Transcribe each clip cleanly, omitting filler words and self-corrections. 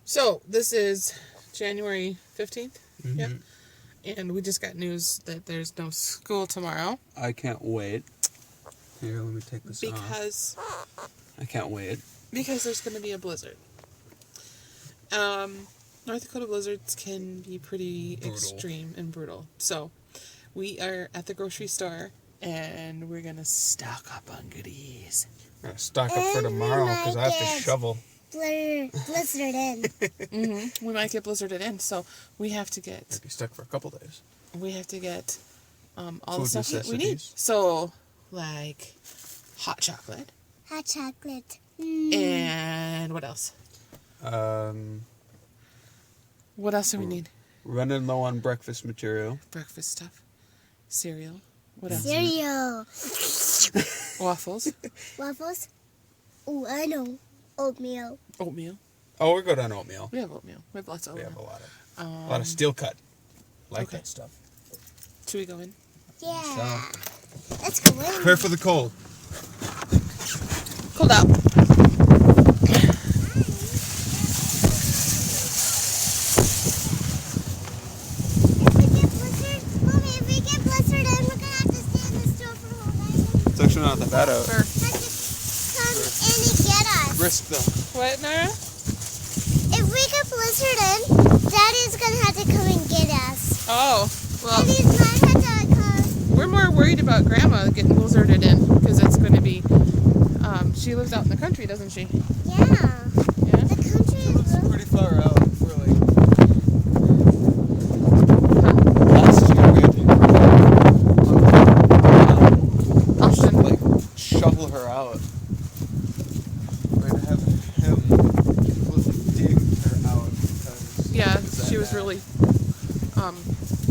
So, this is January 15th. Mm-hmm. Yep. And we just got news that there's no school tomorrow. I can't wait. Here, let me take this off. Because I can't wait. Because there's going to be a blizzard. North Dakota blizzards can be pretty Brutal. extreme and brutal. So, we are at the grocery store, and we're going to stock up on goodies. I'm gonna stock up for tomorrow because I have to shovel. Blizzarded in. Mm-hmm. We might get blizzarded in, so we have to get... I'll be stuck for a couple days. We have to get all the Food stuff that we need. necessities. So, like, hot chocolate. Hot chocolate. And what else? What else do we need? Running low on breakfast material. Breakfast stuff. Cereal. What else? Cereal. Waffles. Waffles. Oh, I know. Oatmeal. Oatmeal. Oh, we're good on oatmeal. We have oatmeal. We have lots of We oatmeal. have a lot of steel cut. Like okay. that stuff. Should we go in? Yeah. So, Let's go in. prepare for the cold. Cold out. If we get blizzard, then we're gonna have to stay in the store for a whole night. It's actually not that bad out. Sure. Come in and get us. Risk though. What, Nara? If we get blizzard in, Daddy's gonna have to come and get us. Oh, well, And he's not have to come. we're more worried about Grandma getting blizzarded in because it's going to be... she lives out in the country, doesn't she? Yeah. Yeah? The country is It's pretty far out. Really. Last year we had to Austin. like shovel her out. We're gonna have him dig her out because Yeah, it that she was bad. really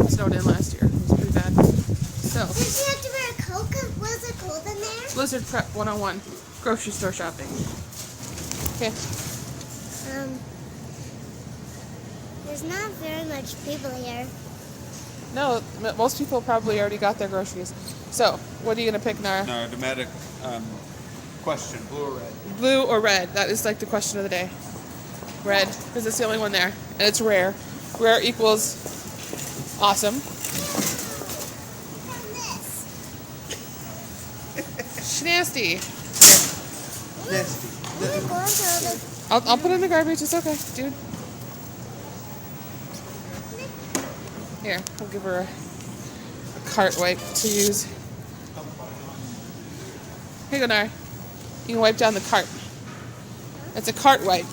snowed in last year. It was pretty bad. So, Did she have to wear a coat? 'Cause was it cold in there? Blizzard Prep 101, grocery store shopping. Okay. There's not very much people here. No, most people probably already got their groceries. So, what are you going to pick, Nara? No, dramatic question, blue or red? Blue or red? That is like the question of the day. Red, because it's the only one there. And it's rare. Rare equals awesome. Nasty. Nasty. We're going to I'll put it in the garbage. It's okay, dude. Here, I'll give her a cart wipe to use. Here you go, Nara. You can wipe down the cart. It's a cart wipe.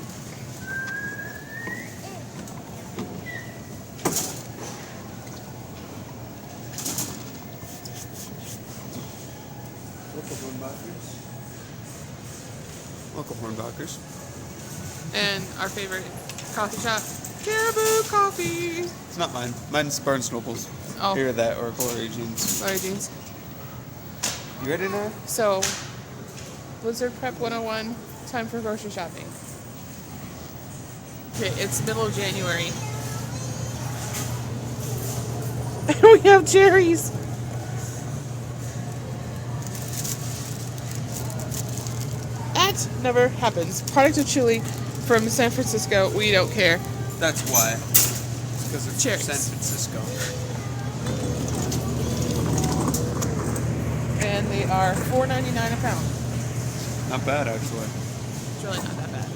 Local Hornbachers. And our favorite coffee shop, Caribou Coffee. It's not mine. Mine's Barnes Nobles. Oh. Either that or Glory Jeans. Sorry, jeans. You ready now? So, Blizzard Prep 101, time for grocery shopping. Okay, it's middle of January. And we have cherries. That never happens. Product of chili from San Francisco. We don't care. That's why. Because it's Cherries. San Francisco. And they are $4.99 a pound. Not bad, actually. It's really not that bad.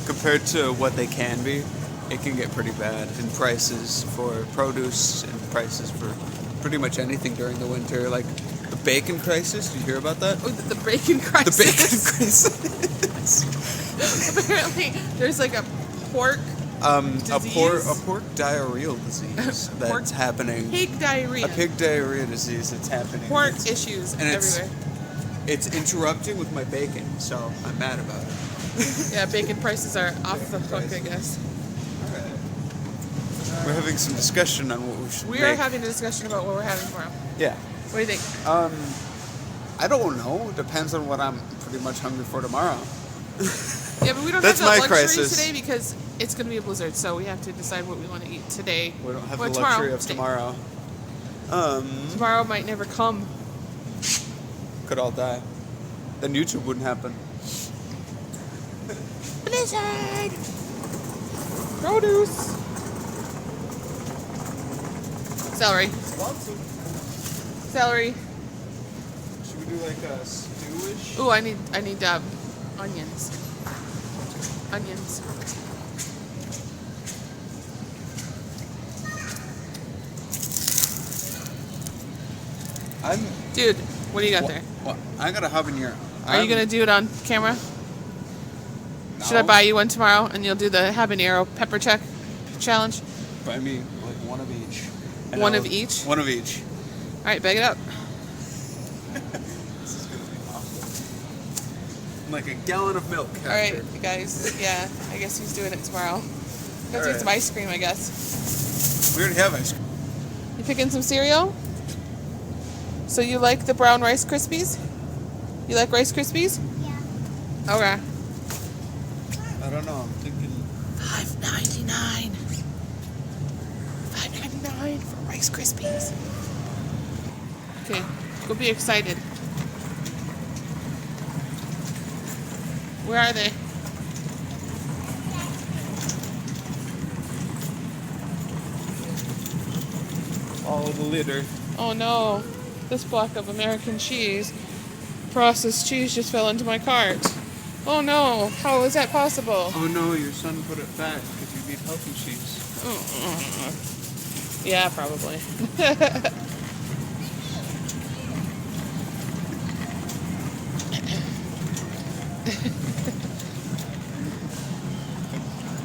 Compared to what they can be, it can get pretty bad in prices for produce and prices for pretty much anything during the winter. Like the bacon crisis. Did you hear about that? Oh, the bacon crisis. The bacon crisis. Apparently, there's like a pork a disease? pork diarrheal disease that's Pork- happening. pig diarrhea. A pig diarrhea disease that's happening. Pork It's- issues and it's- everywhere. It's interrupting with my bacon, so I'm mad about it. Yeah, bacon prices are off the hook, I guess. We're having some discussion on what we should We make. are having a discussion about what we're having tomorrow. Yeah. What do you think? I don't know. Depends on what I'm pretty much hungry for tomorrow. Yeah, but we don't That's have the my luxury crisis. today because it's going to be a blizzard, so we have to decide what we want to eat today. We don't have Well, the luxury of today. tomorrow. Tomorrow might never come. Could all die. Then YouTube wouldn't happen. Blizzard! Produce. Celery. Celery. Should we do like a stewish? Ooh, I need onions. Onions. Dude, what do you got there? What? I got a habanero. Are you gonna do it on camera? No. Should I buy you one tomorrow and you'll do the habanero pepper check challenge? Buy me like one of each. And One I'll- of each? One of each. All right, bag it up. This is gonna be awful. Like a gallon of milk. All right, you guys. Yeah, I guess he's doing it tomorrow. Got to All do some right. ice cream, I guess. We already have ice cream. You picking some cereal? So you like the brown Rice Krispies? You like Rice Krispies? Yeah. Okay. I don't know. I'm thinking. $5.99. $5.99 for Rice Krispies. Okay, go be excited. Where are they? Follow the litter. Oh no, this block of American cheese, processed cheese, just fell into my cart. Oh no, how is that possible? Oh no, your son put it back because you need healthy cheese. Yeah, probably.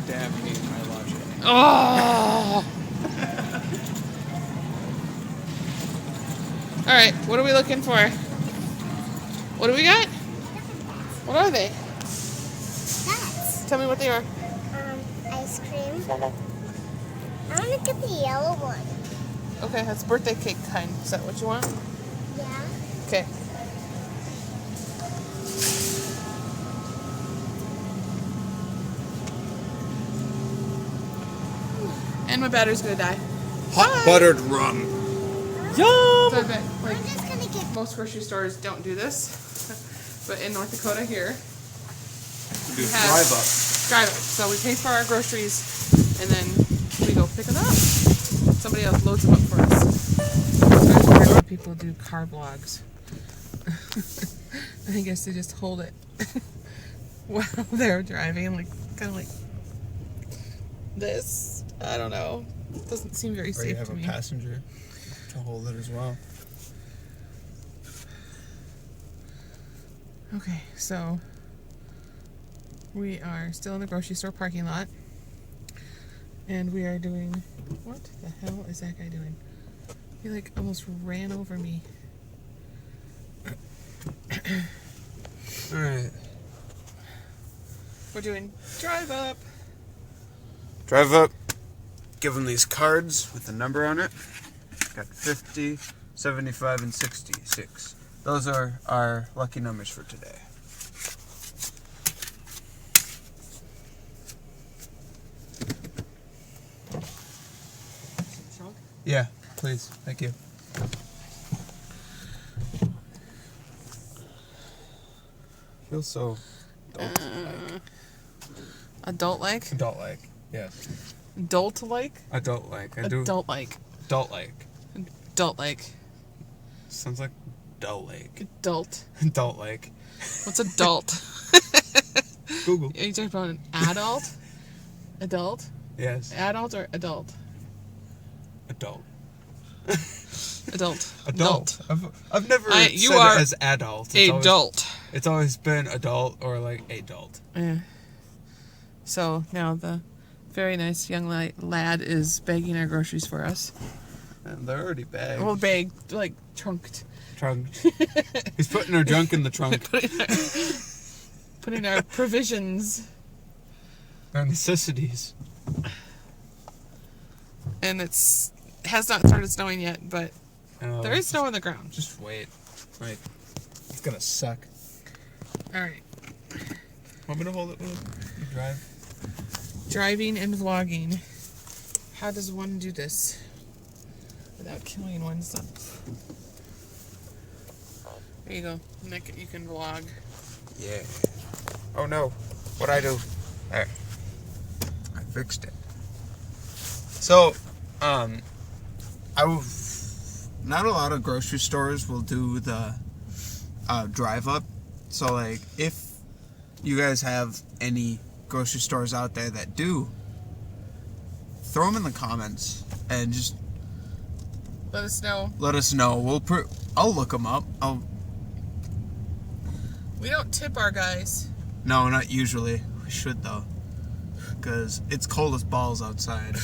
Damn, you need my logic. Oh! Alright, what are we looking for? What do we got? What are they? Nuts. Tell me what they are. Ice cream. I want to get the yellow one. Okay, that's birthday cake kind. Is that what you want? Yeah. Okay. And my battery's gonna die. Hot buttered rum. So I bet, like, I'm just gonna get. most grocery stores don't do this, but in North Dakota here, Do have- drive up. drive it. So we pay for our groceries, and then we go pick them up. Somebody else loads them up for us. So people do car blogs. I guess they just hold it while they're driving, like kind of like this. I don't know. Doesn't seem very Or you safe have to a me. passenger to hold it as well. Okay, so we are still in the grocery store parking lot, and we are doing. What the hell is that guy doing? He like almost ran over me. Alright. We're doing drive up. Drive up. Give them these cards with the number on it. Got 50, 75, and 66. Those are our lucky numbers for today. Yeah, please. Thank you. Feels so Adult-like? adult-like. Yes. Adult-like? Adult-like. I do. Adult-like. Adult-like. Adult-like. Sounds like adult-like. Adult. Adult-like. What's adult? Google. Are you talking about an adult? Adult? Yes. Adult or adult? Adult. Adult. Adult. I've never You said are it as adult. It's always, Adult. it's always been adult or like adult. Yeah. So now the very nice young lad is bagging our groceries for us. And they're already bagged. Well, bagged, like trunked. Trunk. He's putting our junk in the trunk. Putting our provisions. Our necessities. And has not started snowing yet, but there is snow on the ground. Just wait. Like, it's gonna suck. Alright. Want me to hold it while you drive? Driving and vlogging. How does one do this without killing oneself? There you go. Nick, you can vlog. Yeah. Oh no. What'd I do? There. I fixed it. So, not a lot of grocery stores will do the drive up. So, like, if you guys have any grocery stores out there that do, throw them in the comments and just Let us know. let us know. I'll look them up. We don't tip our guys. No, not usually. We should though, because it's cold as balls outside.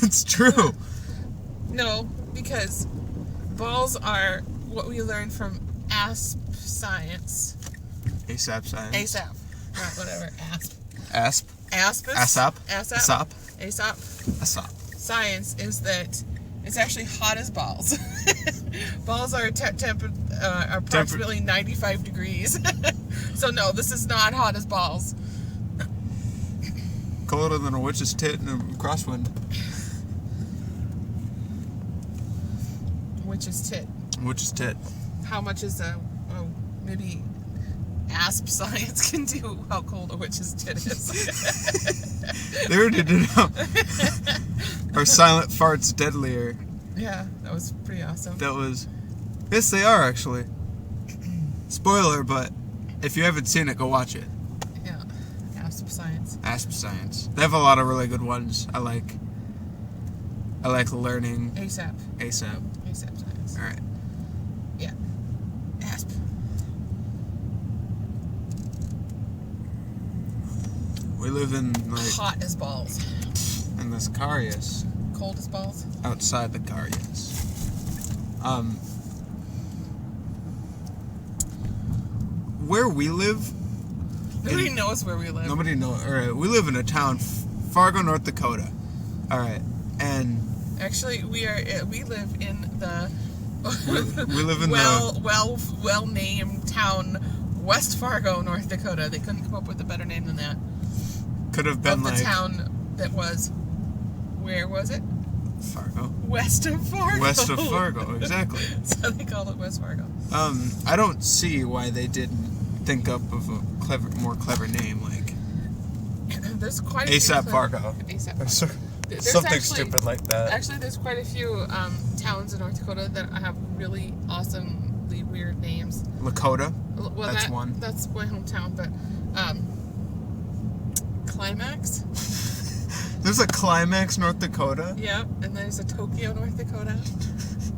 It's true. No, because balls are what we learned from ASP science. ASAP science. ASAP. Right, whatever. ASP. ASP. ASPIS? ASAP. ASAP. ASAP. ASAP. ASAP. Science is that it's actually hot as balls. Balls are approximately 95 degrees. So no, this is not hot as balls. Colder than a witch's tit in a crosswind. Witch's tit. Witch's tit. How much is maybe ASP science can do how cold a witch's tit is? They already did it. Are silent farts deadlier? Yeah, that was pretty awesome. That was. Yes, they are actually. Spoiler, but if you haven't seen it, go watch it. Yeah, ASP science. ASP Science. They have a lot of really good ones. I like learning ASAP. ASAP. ASAP science. All right. Yeah. ASP. We live in Hot as balls. in this car, yes. Cold as balls. Outside the car, yes. Where we live, Nobody knows where we live. nobody knows. All right, we live in a town, Fargo, North Dakota. All right, and Actually, we live in the we live in well named town West Fargo, North Dakota. They couldn't come up with a better name than that. could have been Of the like town that was, where was it? Fargo. West of Fargo. West of Fargo, exactly. So they called it West Fargo. I don't see why they didn't think up of a more clever name like There's quite a few ASAP Fargo. ASAP Or Fargo. There's something actually- stupid like that. Actually, there's quite a few towns in North Dakota that have really awesomely weird names. Lakota. Well, That's one. That's my hometown, but Climax. There's a Climax, North Dakota. Yep, and there's a Tokyo, North Dakota,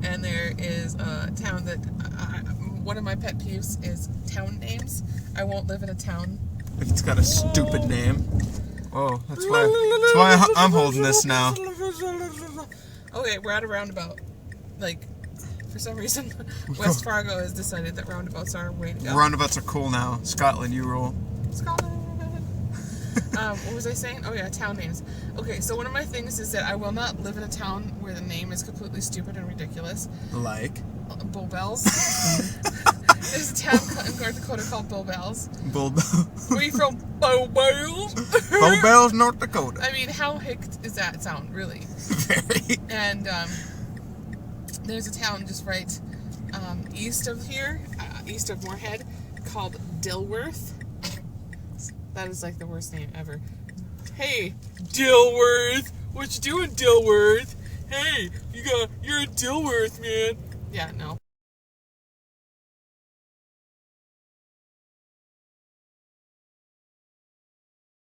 and there is a town that one of my pet peeves is town names. I won't live in a town. If it's got a stupid name. Oh, that's why I'm holding this now. Okay, we're at a roundabout. Like, for some reason, West Fargo has decided that roundabouts are a way to go. Roundabouts are cool now. Scotland, you rule. Scotland. What was I saying? Oh yeah, town names. Okay, so one of my things is that I will not live in a town where the name is completely stupid and ridiculous. Like Bull Bells. There's a town in North Dakota called Bull Bells. Bull Where you from? Bull Bells? Bull Bells, North Dakota. I mean, how hicked is that sound, really? Very. And there's a town just right east of here, east of Moorhead, called Dilworth. That is like the worst name ever. Hey, Dilworth! What you doing, Dilworth? Hey, you're a Dilworth, man. Yeah, no.